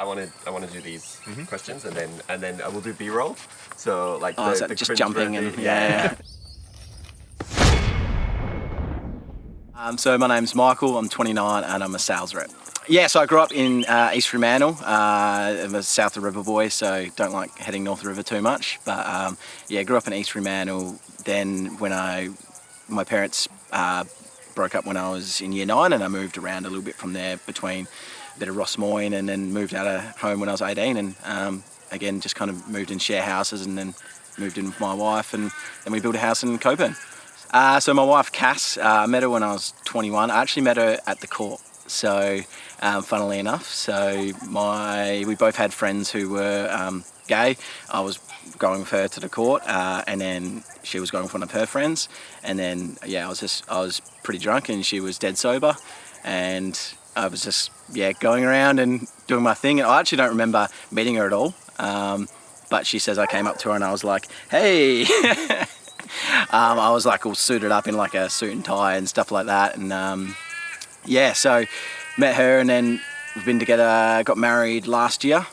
I want to do these questions, and then I will do B-roll. So like so the just jumping and yeah. So my name's Michael, I'm 29 and I'm a sales rep. Yeah, so I grew up in East Fremantle. I'm a south of the river boy, so don't like heading north of the river too much. But yeah, grew up in East Fremantle. Then when my parents broke up when I was in year 9, and I moved around a little bit from there between a bit of Rossmoyne, and then moved out of home when I was 18, and again just kind of moved in share houses, and then moved in with my wife, and then we built a house in Coburn. So my wife Cass, I met her when I was 21. I actually met her at the court, so funnily enough. So we both had friends who were gay. I was going with her to the court, and then she was going with one of her friends, and then yeah, I was pretty drunk and she was dead sober, and I was just going around and doing my thing. And I actually don't remember meeting her at all, but she says I came up to her and I was like, hey. I was like all suited up in like a suit and tie and stuff like that, and yeah, so met her, and then we've been together, got married last year.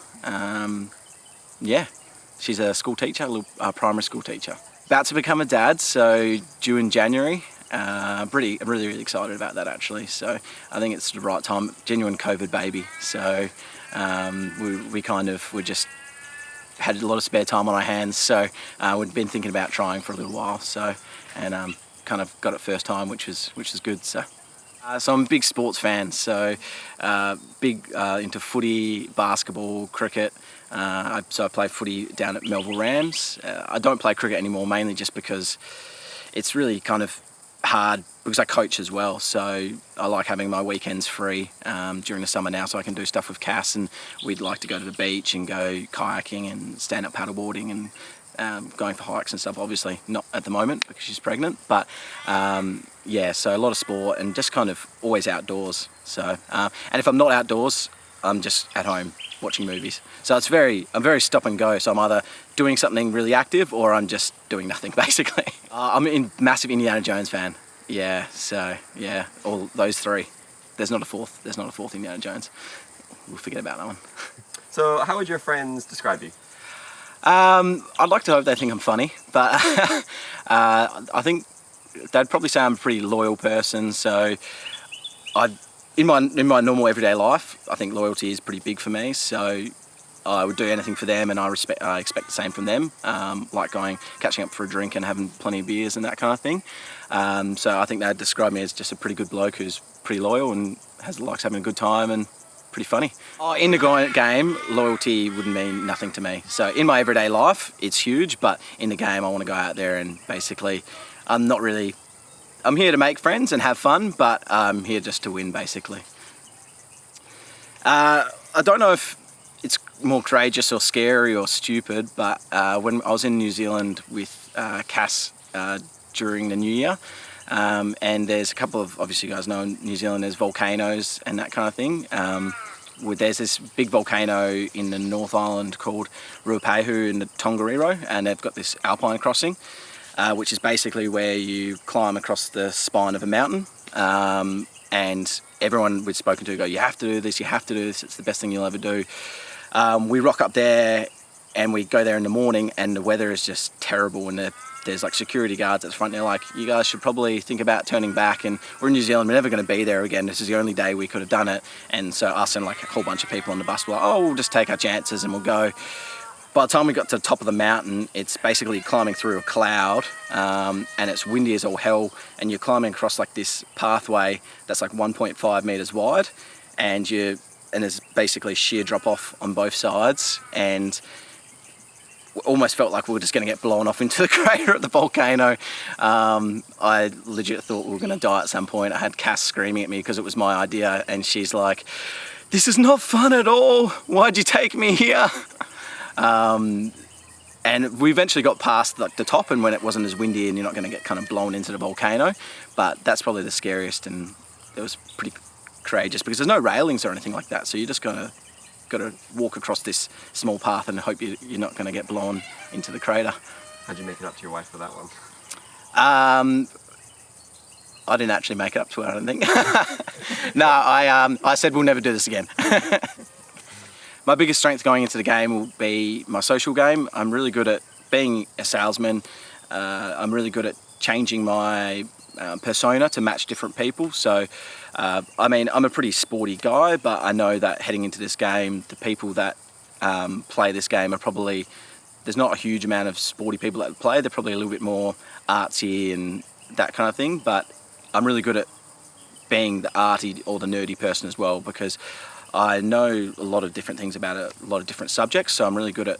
Yeah, she's a school teacher, a primary school teacher. About to become a dad, so due in January. Really excited about that actually. So I think it's the right time, genuine COVID baby. So we just had a lot of spare time on our hands, so we'd been thinking about trying for a little while. So and kind of got it first time, which is good. So I'm a big sports fan. So big into footy, basketball, cricket. So I play footy down at Melville Rams. I don't play cricket anymore, mainly just because it's really kind of hard, because I coach as well, so I like having my weekends free during the summer now, so I can do stuff with Cass, and we'd like to go to the beach and go kayaking and stand-up paddleboarding and going for hikes and stuff. Obviously not at the moment because she's pregnant, but yeah, so a lot of sport and just kind of always outdoors. So and if I'm not outdoors, I'm just at home watching movies. So I'm very stop and go. So I'm either doing something really active or I'm just doing nothing basically. I'm a massive Indiana Jones fan. Yeah, so yeah, all those three. There's not a fourth Indiana Jones. We'll forget about that one. So how would your friends describe you? I'd like to hope they think I'm funny, but I think they'd probably say I'm a pretty loyal person. So in my normal everyday life, I think loyalty is pretty big for me. So I would do anything for them, and I expect the same from them. Like catching up for a drink and having plenty of beers and that kind of thing. So I think they'd describe me as just a pretty good bloke who's pretty loyal and likes having a good time and pretty funny. In the game, loyalty would mean nothing to me. So in my everyday life, it's huge, but in the game, I want to go out there and basically, I'm here to make friends and have fun, but I'm here just to win, basically. I don't know if it's more courageous or scary or stupid, but when I was in New Zealand with Cass during the New Year, and there's a couple of, obviously you guys know in New Zealand there's volcanoes and that kind of thing. There's this big volcano in the North Island called Ruapehu in the Tongariro, and they've got this alpine crossing, which is basically where you climb across the spine of a mountain, and everyone we've spoken to go, you have to do this, it's the best thing you'll ever do. We rock up there and we go there in the morning, and the weather is just terrible, and there's like security guards at the front. They're like, you guys should probably think about turning back, and we're in New Zealand, we're never going to be there again, this is the only day we could have done it. And so us and like a whole bunch of people on the bus were like, oh, we'll just take our chances and we'll go. By the time we got to the top of the mountain, it's basically climbing through a cloud, and it's windy as all hell, and you're climbing across like this pathway that's like 1.5 meters wide, and there's basically sheer drop off on both sides, and almost felt like we were just going to get blown off into the crater of the volcano. I legit thought we were going to die at some point. I had Cass screaming at me because it was my idea, and she's like, this is not fun at all, why'd you take me here? And we eventually got past like the top, and when it wasn't as windy and you're not going to get kind of blown into the volcano, but that's probably the scariest, and it was pretty courageous because there's no railings or anything like that, so you just got to walk across this small path and hope you're not going to get blown into the crater. How'd you make it up to your wife for that one? I didn't actually make it up to her, I don't think. No, I said we'll never do this again. My biggest strength going into the game will be my social game. I'm really good at being a salesman. I'm really good at changing my persona to match different people. So, I mean, I'm a pretty sporty guy, but I know that heading into this game, the people that play this game are probably, there's not a huge amount of sporty people that play. They're probably a little bit more artsy and that kind of thing, but I'm really good at being the arty or the nerdy person as well, because I know a lot of different things about a lot of different subjects, so I'm really good at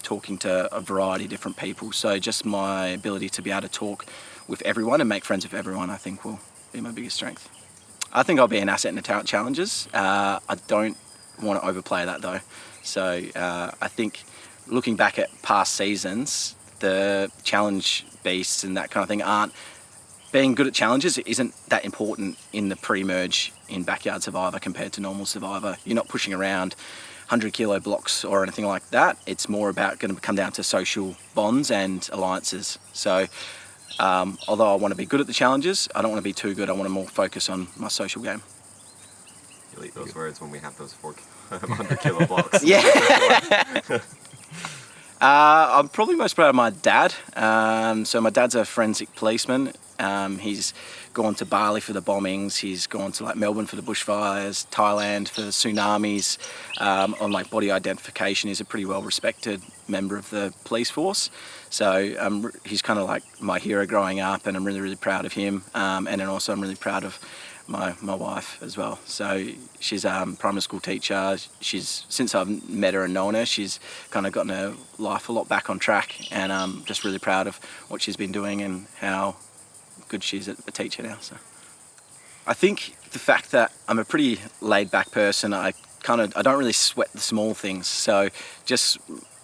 talking to a variety of different people. So just my ability to be able to talk with everyone and make friends with everyone, I think will be my biggest strength. I think I'll be an asset in the talent challenges. I don't want to overplay that though. So I think looking back at past seasons, the challenge beasts and that kind of thing aren't, being good at challenges isn't that important in the pre-merge in Backyard Survivor compared to normal Survivor. You're not pushing around 100 kilo blocks or anything like that. It's more about going to come down to social bonds and alliances. So although I want to be good at the challenges, I don't want to be too good. I want to more focus on my social game. You'll eat those words when we have those 100 kilo blocks. Yeah. I'm probably most proud of my dad. So my dad's a forensic policeman. He's gone to Bali for the bombings. He's gone to like Melbourne for the bushfires, Thailand for tsunamis, on like body identification. He's a pretty well respected member of the police force. So he's kind of like my hero growing up, and I'm really, really proud of him. And then also I'm really proud of my wife as well. So she's a primary school teacher. She's, since I've met her and known her, she's kind of gotten her life a lot back on track, and I'm just really proud of what she's been doing and how good she's at a teacher now. So I think the fact that I'm a pretty laid back person, I don't really sweat the small things. So just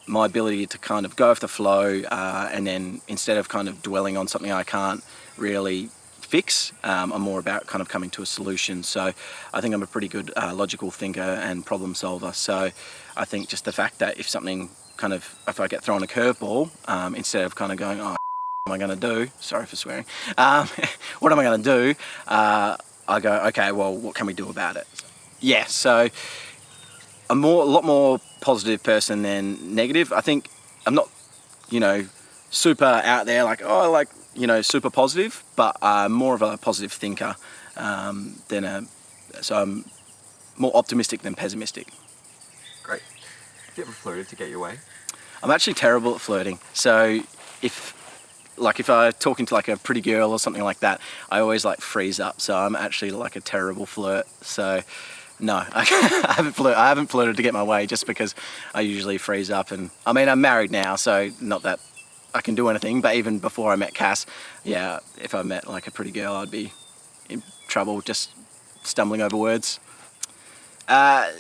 my ability to kind of go with the flow, and then instead of kind of dwelling on something I can't really fix, I'm more about kind of coming to a solution. So I think I'm a pretty good logical thinker and problem solver. So I think just the fact that if I get thrown a curveball, instead of kind of going, oh, what am I going to do? Sorry for swearing. What am I going to do? I go, okay, well, what can we do about it? Yeah, so I'm a lot more positive person than negative. I think I'm not, super out there super positive, but I'm more of a positive thinker so I'm more optimistic than pessimistic. Great. Have you ever flirted to get your way? I'm actually terrible at flirting. So if I'm talking to like a pretty girl or something like that, I always like freeze up. So I'm actually like a terrible flirt. So no, I haven't flirted to get my way, just because I usually freeze up. And I mean, I'm married now, so not that I can do anything, but even before I met Cass, yeah, if I met like a pretty girl, I'd be in trouble just stumbling over words. I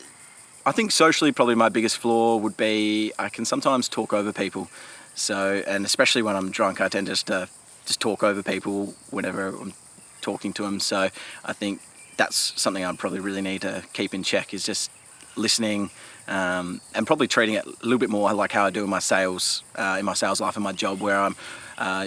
think socially probably my biggest flaw would be I can sometimes talk over people. So, and especially when I'm drunk, I tend to just talk over people whenever I'm talking to them. So I think that's something I probably really need to keep in check, is just listening, and probably treating it a little bit more like how I do in my sales life and my job, where I'm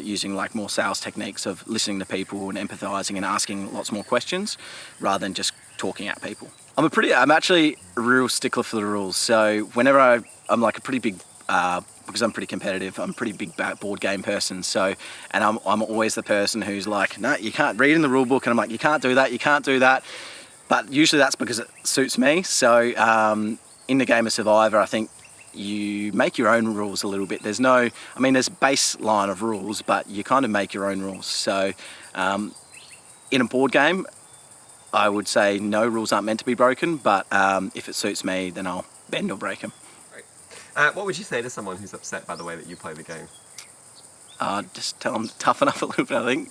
using like more sales techniques of listening to people and empathizing and asking lots more questions rather than just talking at people. I'm actually a real stickler for the rules. So whenever I'm like a pretty big, because I'm pretty competitive, I'm a pretty big board game person. So, and I'm always the person who's like, no, you can't read in the rule book, and I'm like, you can't do that, you can't do that. But usually that's because it suits me. So in the game of Survivor, I think you make your own rules a little bit. There's a baseline of rules, but you kind of make your own rules. So in a board game, I would say no, rules aren't meant to be broken, but if it suits me, then I'll bend or break them. Right. What would you say to someone who's upset by the way that you play the game? Just tell them to toughen up a little bit. I think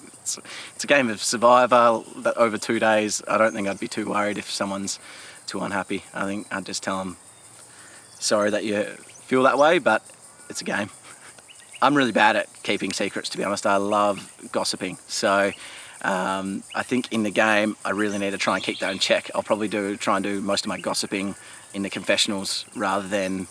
it's a game of Survivor that over 2 days. I don't think I'd be too worried if someone's too unhappy. I think I'd just tell them, sorry that you feel that way, but it's a game. I'm really bad at keeping secrets, to be honest. I love gossiping. So I think in the game, I really need to try and keep that in check. I'll probably try and do most of my gossiping in the confessionals rather than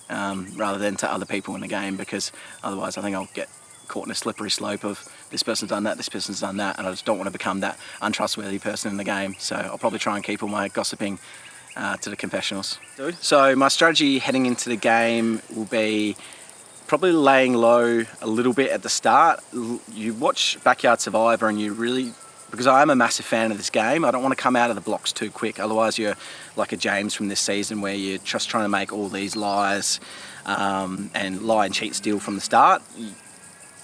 to other people in the game, because otherwise I think I'll get caught in a slippery slope of this person's done that, this person's done that, and I just don't want to become that untrustworthy person in the game. So I'll probably try and keep all my gossiping to the confessionals. So my strategy heading into the game will be probably laying low a little bit at the start. You watch Backyard Survivor and you really, because I am a massive fan of this game, I don't want to come out of the blocks too quick. Otherwise you're like a James from this season where you're just trying to make all these lies and lie and cheat steal from the start.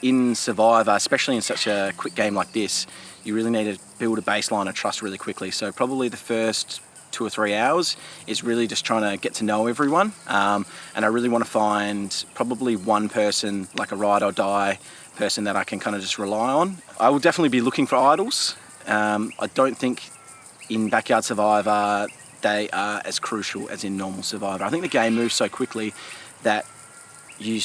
In Survivor, especially in such a quick game like this, you really need to build a baseline of trust really quickly. So probably the first 2 or 3 hours is really just trying to get to know everyone. And I really want to find probably one person, like a ride or die person that I can kind of just rely on. I will definitely be looking for idols. I don't think in Backyard Survivor they are as crucial as in normal Survivor. I think the game moves so quickly that you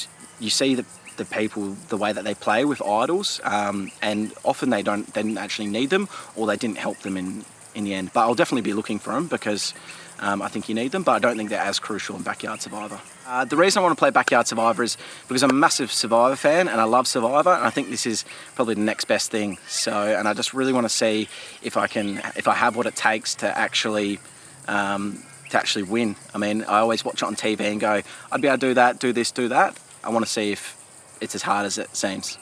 see the people, the way that they play with idols, and often they didn't actually need them, or they didn't help them in the end. But I'll definitely be looking for them because I think you need them, but I don't think they're as crucial in Backyard Survivor. The reason I want to play Backyard Survivor is because I'm a massive Survivor fan and I love Survivor, and I think this is probably the next best thing. So, and I just really want to see if I have what it takes to actually win. I mean, I always watch it on TV and go, I'd be able to do that, do this, do that. I want to see if it's as hard as it seems.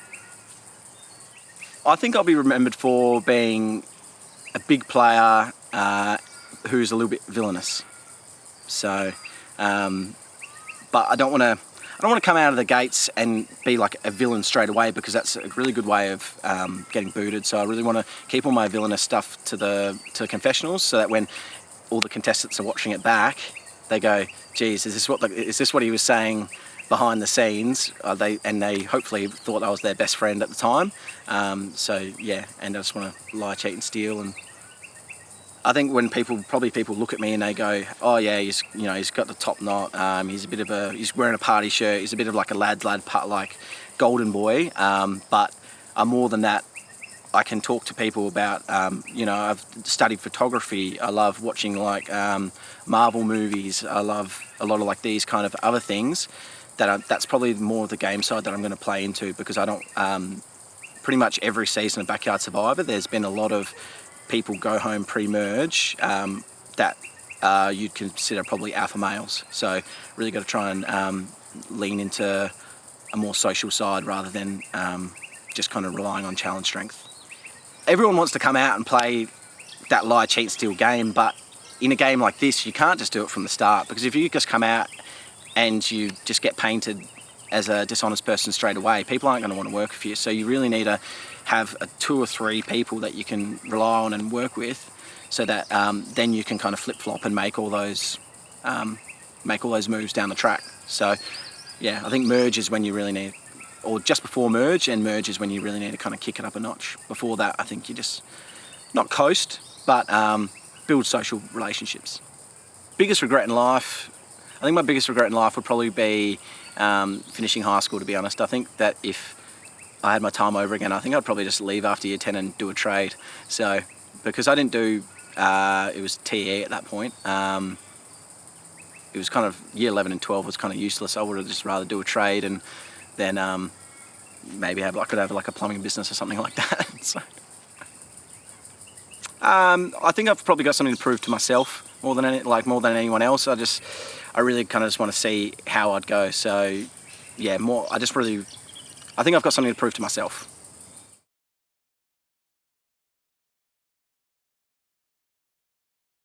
I think I'll be remembered for being a big player who's a little bit villainous. So, but I don't want to come out of the gates and be like a villain straight away, because that's a really good way of getting booted. So I really want to keep all my villainous stuff to the confessionals, so that when all the contestants are watching it back, they go, "Geez, is this what he was saying behind the scenes?" They hopefully thought I was their best friend at the time. So yeah, and I just want to lie, cheat, and steal. And I think when people look at me and they go, "Oh yeah, he's got the top knot. He's wearing a party shirt. He's a bit of like a lad, like golden boy." But I'm more than that. I can talk to people about, I've studied photography. I love watching like Marvel movies. I love a lot of like these kind of other things. That's probably more of the game side that I'm going to play into, because I don't. Pretty much every season of Backyard Survivor, there's been a lot of people go home pre-merge that you'd consider probably alpha males. So really got to try and lean into a more social side rather than just kind of relying on challenge strength. Everyone wants to come out and play that lie, cheat, steal game, but in a game like this, you can't just do it from the start, because if you just come out and you just get painted as a dishonest person straight away, people aren't going to want to work with you. So you really need to have 2 or 3 people that you can rely on and work with, so that then you can kind of flip-flop and make all those moves down the track. So yeah, I think merge is when you really need, or just before merge, and merge is when you really need to kind of kick it up a notch. Before that, I think you just, not coast, but build social relationships. Biggest regret in life, I think my biggest regret in life would probably be finishing high school, to be honest. I think that if I had my time over again, I think I'd probably just leave after year 10 and do a trade. So, because I didn't do, it was TE at that point. It was kind of, year 11 and 12 was kind of useless. I would have just rather do a trade and then maybe I could have like a plumbing business or something like that. So, I think I've probably got something to prove to myself more than anyone else. I really kind of just want to see how I'd go. So yeah, I think I've got something to prove to myself.